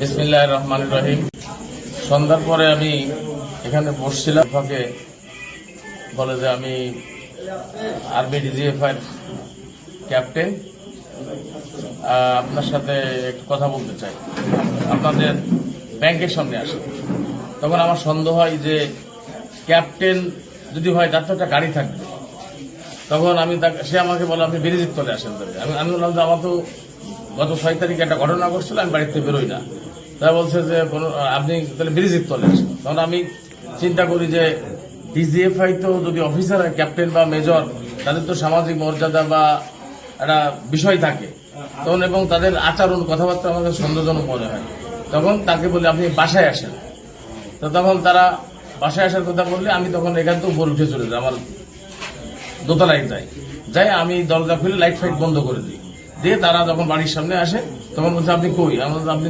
বিসমিল্লাহির রহমানির রহিম। সন্ধ্যার পরে আমি এখানে বসছিলাম, ফাঁকে বলে যে আমি আর্মি ডিজিএফআই ক্যাপ্টেন, আপনার সাথে একটু কথা বলতে চাই, আপনাদের ব্যাংকের সামনে আসে। তখন আমার সন্দেহ হয় যে ক্যাপ্টেন যদি হয় তার তো একটা গাড়ি থাকবে। তখন সে আমাকে বলে আপনি বেরিজিত চলে আসেন। আমি বললাম যে আমার তো গত 6 তারিখে একটা ঘটনা ঘটছিল, আমি বাড়িতে বেরোই না। তারা বলছে যে আপনি তাহলে বেরিজিত চলে আসেন। তখন আমি চিন্তা করি যে ডিজিএফআই তো যদি অফিসার হয়, ক্যাপ্টেন বা মেজর, তাদের তো সামাজিক মর্যাদা বা একটা বিষয় থাকে তখন, এবং তাদের আচরণ কথাবার্তা আমাদের সন্দেহজনক মনে হয়। তখন তাকে বলি আপনি বাসায় আসেন। তো তখন তারা বাসায় আসার কথা বললে আমি তখন এখান থেকে উপরে উঠে চলে যাই, আমার দোতলায় যাই আমি দরজা খুলে লাইট ফাইট বন্ধ করে দিই। দিয়ে তারা যখন বাড়ির সামনে আসে তখন বলছে আপনি কই? আমরা আপনি